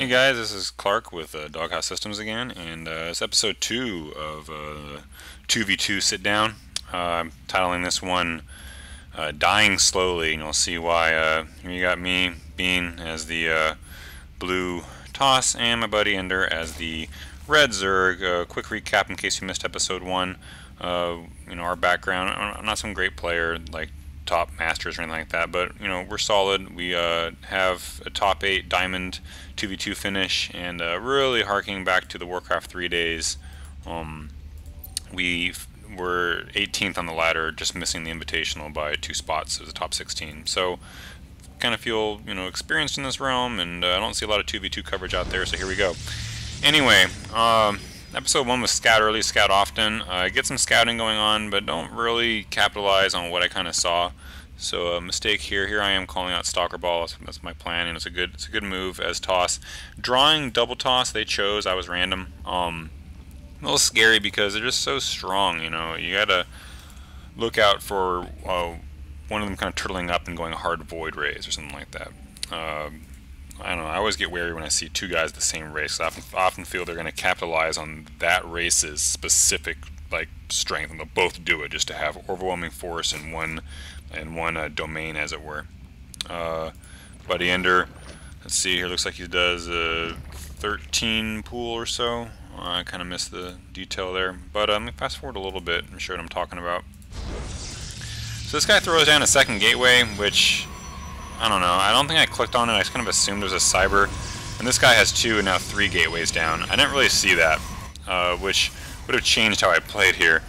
Hey guys, this is Clark with DogHouse Systems again, and it's episode 2 of 2v2 Sit Down. I'm titling this one Dying Slowly, and you'll see why. Here you got me, Bean, as the blue Toss, and my buddy Ender as the red Zerg. Quick recap in case you missed episode 1. Our background, I'm not some great player, like top masters or anything like that, but we're solid. We have a top 8 diamond 2v2 finish, and really harking back to the Warcraft 3 days, we were 18th on the ladder, just missing the invitational by 2 spots. It was a top 16, so kind of feel experienced in this realm, and I don't see a lot of 2v2 coverage out there, so here we go. Anyway, episode 1 was scout early, scout often. I get some scouting going on, but don't really capitalize on what I kind of saw. So a mistake here. Here I am calling out Stalker Ball. That's my plan, and it's a good move as toss. Drawing double toss, they chose. I was random. A little scary because they're just so strong. You gotta look out for one of them kind of turtling up and going hard void raise or something like that. I don't know, I always get wary when I see 2 guys the same race. I often feel they're going to capitalize on that race's specific strength, and they'll both do it just to have overwhelming force in one domain, as it were. Buddy Ender, let's see here, looks like he does a 13 pool or so. I kind of missed the detail there, but let me fast forward a little bit and show what I'm talking about. So this guy throws down a second gateway, which I don't know. I don't think I clicked on it. I just kind of assumed it was a cyber. And this guy has 2 and now 3 gateways down. I didn't really see that, which would have changed how I played here.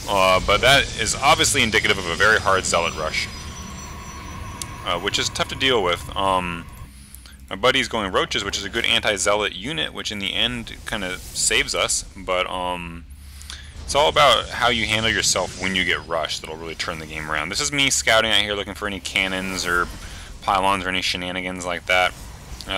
But that is obviously indicative of a very hard zealot rush, which is tough to deal with. My buddy's going roaches, which is a good anti-zealot unit, which in the end kind of saves us. But it's all about how you handle yourself when you get rushed that'll really turn the game around. This is me scouting out here looking for any cannons or pylons or any shenanigans like that.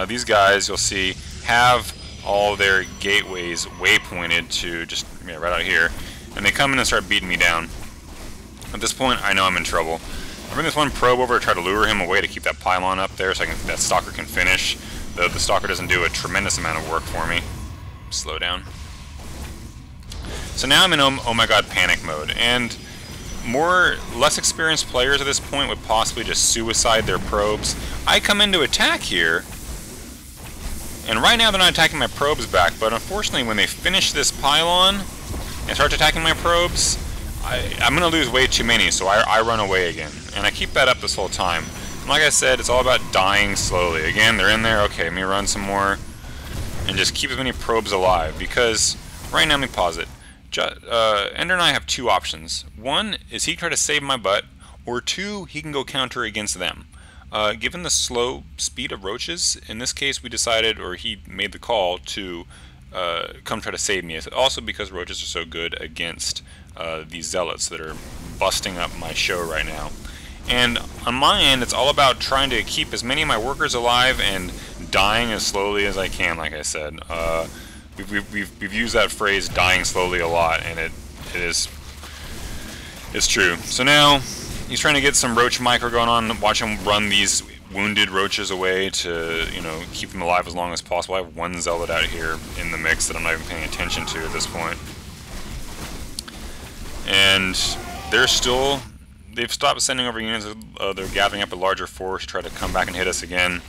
These guys, you'll see, have all their gateways waypointed to just right out here, and they come in and start beating me down. At this point, I know I'm in trouble. I bring this one probe over to try to lure him away to keep that pylon up there so that stalker can finish. The stalker doesn't do a tremendous amount of work for me. Slow down. So now I'm in oh my god panic mode, and less experienced players at this point would possibly just suicide their probes. I come in to attack here, and right now they're not attacking my probes back, but unfortunately when they finish this pylon and start attacking my probes, I'm going to lose way too many, so I run away again. And I keep that up this whole time. And like I said, it's all about dying slowly. Again, they're in there, okay, let me run some more, and just keep as many probes alive, because right now, let me pause it. Ender and I have 2 options. One is he can try to save my butt, or 2, he can go counter against them. Given the slow speed of roaches, in this case we decided, or he made the call to come try to save me. Also because roaches are so good against these zealots that are busting up my show right now. And on my end, it's all about trying to keep as many of my workers alive and dying as slowly as I can, like I said. We've used that phrase "dying slowly" a lot, and it's true. So now he's trying to get some roach micro going on. Watch him run these wounded roaches away to keep them alive as long as possible. I have 1 zealot out here in the mix that I'm not even paying attention to at this point, and they've stopped sending over units. They're gathering up a larger force to try to come back and hit us again.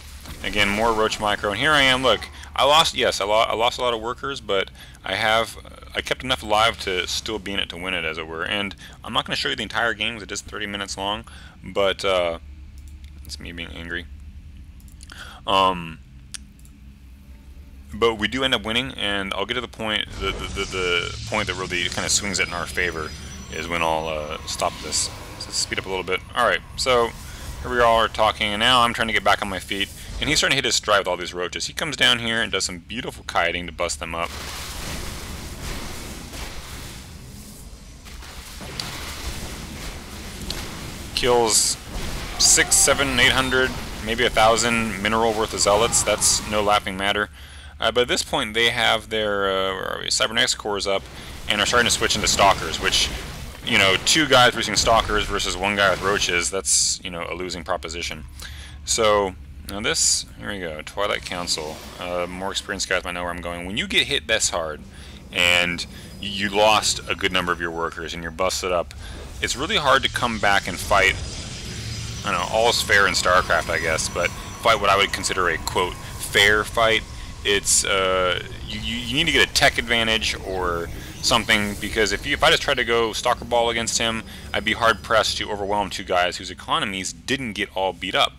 Again, more roach micro, and here I am. Look, I lost a lot of workers, but I kept enough alive to still be in it to win it, as it were. And I'm not going to show you the entire game because it is 30 minutes long, but it's me being angry. But we do end up winning, and I'll get to the point. The point that really kind of swings it in our favor is when I'll stop this. So let's speed up a little bit. All right, so here we all are talking, and now I'm trying to get back on my feet. And he's starting to hit his stride with all these roaches. He comes down here and does some beautiful kiting to bust them up. Kills 600, 700, 800, maybe 1,000 mineral worth of zealots. That's no laughing matter. But at this point, they have their cybernetics cores up and are starting to switch into stalkers, which 2 guys producing stalkers versus 1 guy with roaches, that's, a losing proposition. So Now this, here we go, Twilight Council. More experienced guys might know where I'm going. When you get hit this hard and you lost a good number of your workers and you're busted up, it's really hard to come back and fight. I don't know, all is fair in Starcraft, I guess, but fight what I would consider a, quote, fair fight. It's, you need to get a tech advantage or something, because if I just tried to go Stalker Ball against him, I'd be hard-pressed to overwhelm two guys whose economies didn't get all beat up.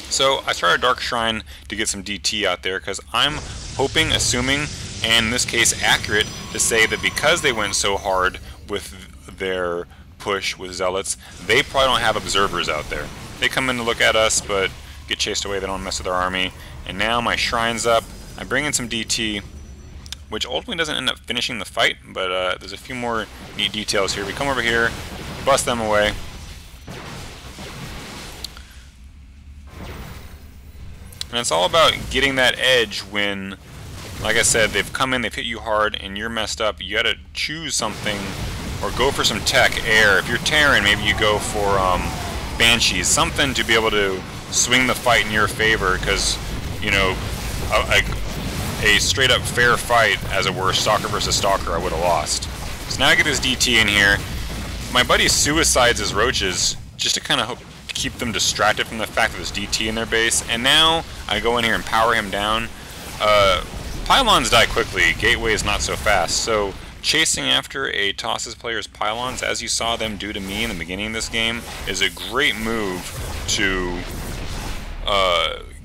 So I started Dark Shrine to get some DT out there, because I'm hoping, assuming, and in this case accurate, to say that because they went so hard with their push with Zealots, they probably don't have observers out there. They come in to look at us, but get chased away, they don't mess with our army. And now my Shrine's up, I bring in some DT, which ultimately doesn't end up finishing the fight, but there's a few more neat details here. We come over here, bust them away. And it's all about getting that edge when, like I said, they've come in, they've hit you hard, and you're messed up. You gotta choose something, or go for some tech, air. If you're Terran, maybe you go for Banshees, something to be able to swing the fight in your favor, because, you know, a straight up fair fight, as it were, Stalker versus Stalker, I would have lost. So now I get this DT in here. My buddy suicides his roaches just to kind of keep them distracted from the fact that there's DT in their base, and now I go in here and power him down. Pylons die quickly, Gateway is not so fast, so chasing after a Tosses player's pylons, as you saw them do to me in the beginning of this game, is a great move to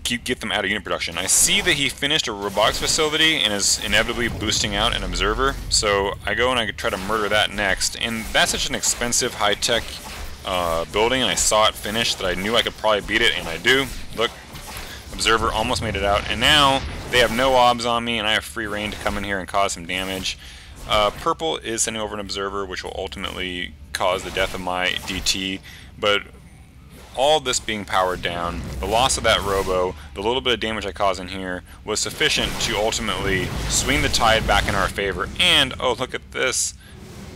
get them out of unit production. I see that he finished a robotics facility and is inevitably boosting out an observer, so I go and I try to murder that next, and that's such an expensive high-tech building, and I saw it finished that I knew I could probably beat it, and I do. Look, observer almost made it out, and now they have no obs on me, and I have free reign to come in here and cause some damage. Purple is sending over an observer, which will ultimately cause the death of my DT, but all this being powered down, the loss of that robo, the little bit of damage I caused in here, was sufficient to ultimately swing the tide back in our favor. And, oh, look at this,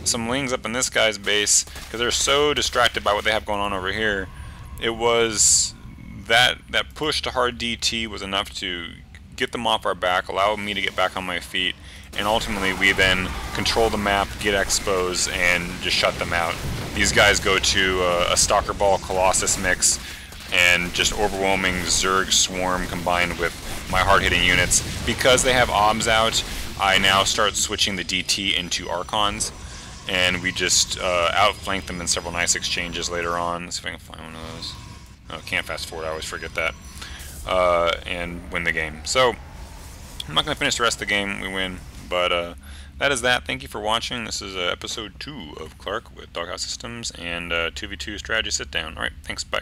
some lings up in this guy's base, because they're so distracted by what they have going on over here. It was that push to hard DT was enough to get them off our back, allow me to get back on my feet, and ultimately we then control the map, get expos, and just shut them out. These guys go to a Stalker Ball Colossus mix, and just overwhelming Zerg Swarm combined with my hard-hitting units. Because they have obs out, I now start switching the DT into Archons, and we just outflank them in several nice exchanges later on. Let's see if I can find one of those. Oh, can't fast forward, I always forget that. And win the game. So, I'm not going to finish the rest of the game, we win, but that is that. Thank you for watching. This is episode 2 of Clark with DogHouse Systems and 2v2 Strategy Sit Down. Alright, thanks, bye.